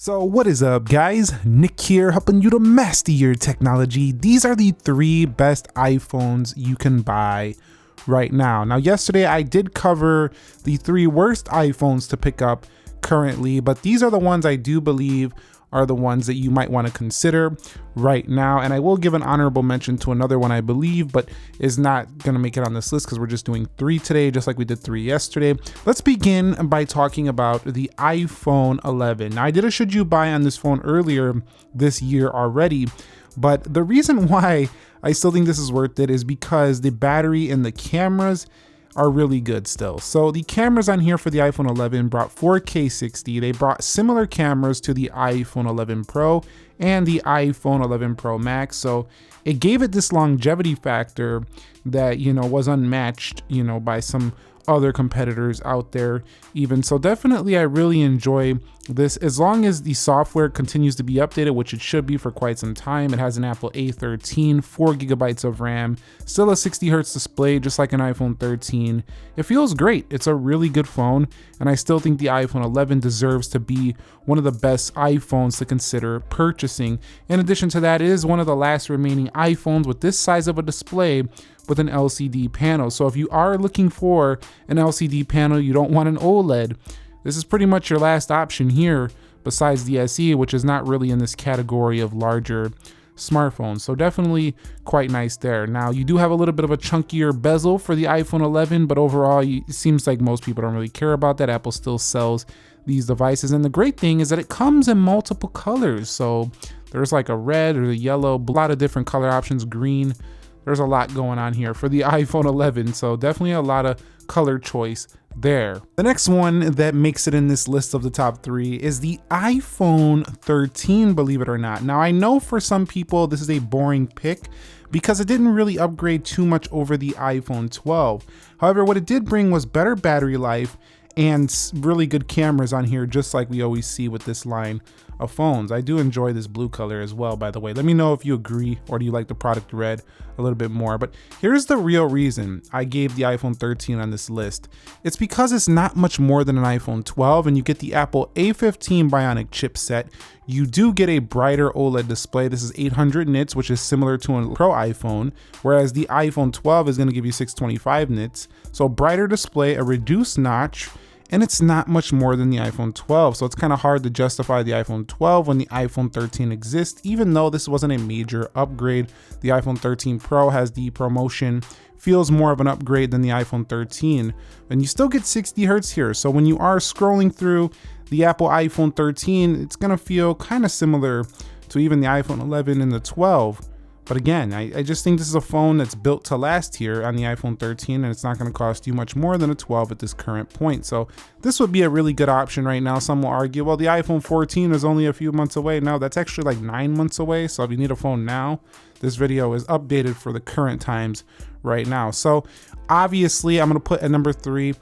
So what is up, guys? Nick here, helping you to master your technology. These are the 3 best iPhones you can buy right now. Now, yesterday I did cover the 3 worst iPhones to pick up currently, but these are the ones I do believe are the ones that you might want to consider right now. And I will give an honorable mention to another one I believe, but is not going to make it on this list because we're just doing 3 today, just like we did 3 yesterday. Let's begin by talking about the iPhone 11. Now, I did a should you buy on this phone earlier this year already, but the reason why I still think this is worth it is because the battery and the cameras are really good still. So the cameras on here for the iPhone 11 brought 4K 60. They brought similar cameras to the iPhone 11 Pro and the iPhone 11 Pro Max. So it gave it this longevity factor that, was unmatched, by some other competitors out there even. So definitely I really enjoy this, as long as the software continues to be updated, which it should be for quite some time. It has an Apple A13, 4 gigabytes of RAM, still a 60 hertz display, just like an iPhone 13. It feels great. It's a really good phone, and I still think the iPhone 11 deserves to be one of the best iPhones to consider purchasing. In addition to that, it is one of the last remaining iPhones with this size of a display with an LCD panel. So if you are looking for an LCD panel, you don't want an OLED, this is pretty much your last option here, besides the SE, which is not really in this category of larger smartphones. So definitely quite nice there. Now, you do have a little bit of a chunkier bezel for the iPhone 11, but overall it seems like most people don't really care about that. Apple still sells these devices, and the great thing is that it comes in multiple colors. So there's like a red or a yellow, a lot of different color options, green. There's a lot going on here for the iPhone 11, so definitely a lot of color choice there. The next one that makes it in this list of the top 3 is the iPhone 13, believe it or not. Now, I know for some people this is a boring pick because it didn't really upgrade too much over the iPhone 12. However, what it did bring was better battery life and really good cameras on here, just like we always see with this line of phones. I do enjoy this blue color as well, by the way. Let me know if you agree, or do you like the product red a little bit more. But here's the real reason I gave the iPhone 13 on this list. It's because it's not much more than an iPhone 12, and you get the Apple A15 Bionic chipset. You do get a brighter OLED display. This is 800 nits, which is similar to a Pro iPhone, whereas the iPhone 12 is going to give you 625 nits. So brighter display, a reduced notch, and it's not much more than the iPhone 12. So it's kind of hard to justify the iPhone 12 when the iPhone 13 exists, even though this wasn't a major upgrade. The iPhone 13 Pro has the ProMotion, feels more of an upgrade than the iPhone 13, and you still get 60 hertz here. So when you are scrolling through the Apple iPhone 13, it's gonna feel kind of similar to even the iPhone 11 and the 12. But again, I just think this is a phone that's built to last here on the iPhone 13, and it's not going to cost you much more than a 12 at this current point. So this would be a really good option right now. Some will argue, well, the iPhone 14 is only a few months away. No, that's actually like 9 months away. So if you need a phone now, this video is updated for the current times right now. So obviously, I'm going to put at number 3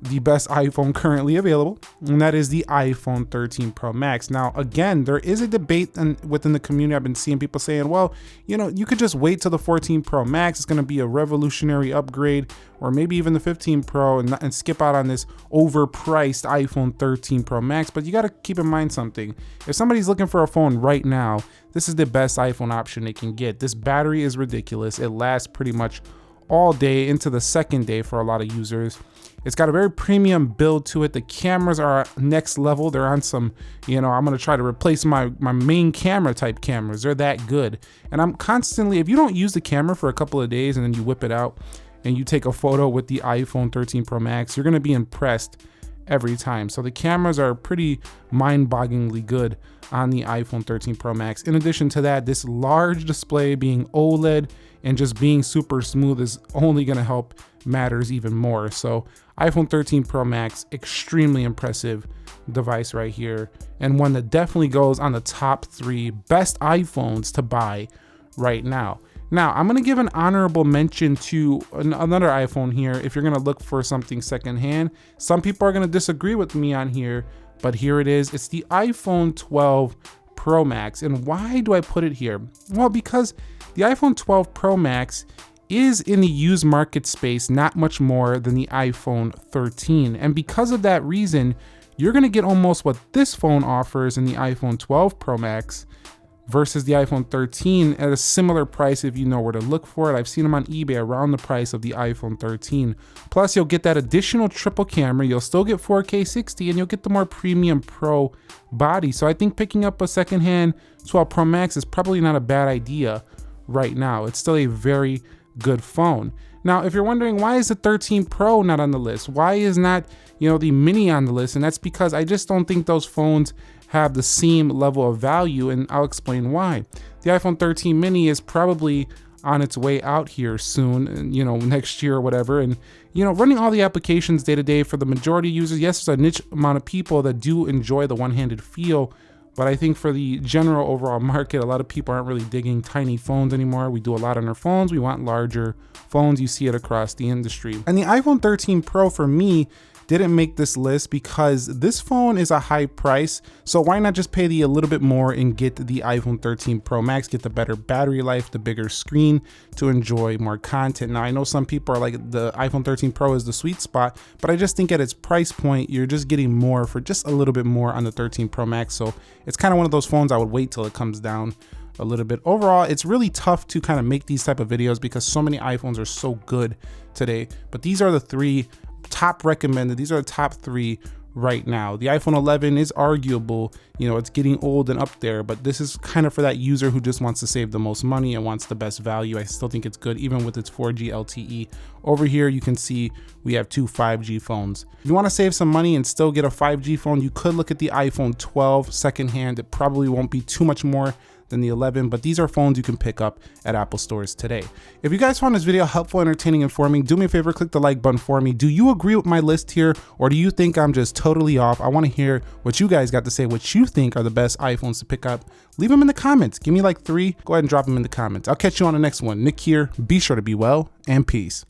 the best iPhone currently available, and that is the iPhone 13 Pro Max. Now, again, there is a debate within the community. I've been seeing people saying, well, you could just wait till the 14 Pro Max. It's going to be a revolutionary upgrade, or maybe even the 15 Pro, and skip out on this overpriced iPhone 13 Pro Max. But you got to keep in mind something. If somebody's looking for a phone right now, this is the best iPhone option they can get. This battery is ridiculous. It lasts pretty much all day into the second day for a lot of users. It's got a very premium build to it. The cameras are next level. They're on some, I'm gonna try to replace my main camera type cameras. They're that good. And I'm constantly, if you don't use the camera for a couple of days and then you whip it out and you take a photo with the iPhone 13 Pro Max, you're gonna be impressed every time. So the cameras are pretty mind-bogglingly good on the iPhone 13 Pro Max. In addition to that, this large display being OLED and just being super smooth is only going to help matters even more. So iPhone 13 Pro Max, extremely impressive device right here, and one that definitely goes on the top 3 best iPhones to buy right now. Now, I'm going to give an honorable mention to another iPhone here if you're going to look for something secondhand. Some people are going to disagree with me on here, but here it is. It's the iPhone 12 Pro Max. And why do I put it here? Well, because the iPhone 12 Pro Max is in the used market space not much more than the iPhone 13. And because of that reason, you're gonna get almost what this phone offers in the iPhone 12 Pro Max versus the iPhone 13 at a similar price if you know where to look for it. I've seen them on eBay around the price of the iPhone 13. Plus, you'll get that additional triple camera. You'll still get 4K 60 and you'll get the more premium Pro body. So I think picking up a secondhand 12 Pro Max is probably not a bad idea right now. It's still a very good phone. Now, if you're wondering why is the 13 Pro not on the list? Why is not, the mini on the list? And that's because I just don't think those phones have the same level of value, and I'll explain why. The iPhone 13 mini is probably on its way out here soon, next year or whatever. And, running all the applications day to day for the majority of users, yes, there's a niche amount of people that do enjoy the one-handed feel, but I think for the general overall market, a lot of people aren't really digging tiny phones anymore. We do a lot on our phones. We want larger phones. You see it across the industry. And the iPhone 13 Pro for me didn't make this list because this phone is a high price. So why not just pay a little bit more and get the iPhone 13 Pro Max, get the better battery life, the bigger screen to enjoy more content. Now I know some people are like the iPhone 13 Pro is the sweet spot, but I just think at its price point, you're just getting more for just a little bit more on the 13 Pro Max. So it's kind of one of those phones I would wait till it comes down a little bit. Overall, it's really tough to kind of make these type of videos because so many iPhones are so good today, but these are the three top recommended. These are the top three right now. The iPhone 11 is arguable, it's getting old and up there, but this is kind of for that user who just wants to save the most money and wants the best value. I still think it's good even with its 4G LTE. Over here you can see we have two 5G phones. If you want to save some money and still get a 5G phone, you could look at the iPhone 12 secondhand. It probably won't be too much more than the 11, but these are phones you can pick up at Apple stores today. If you guys found this video helpful, entertaining, informing, do me a favor, click the like button for me. Do you agree with my list here, or do you think I'm just totally off? I want to hear what you guys got to say, what you think are the best iPhones to pick up. Leave them in the comments. Give me like 3. Go ahead and drop them in the comments. I'll catch you on the next one. Nick here. Be sure to be well, and peace.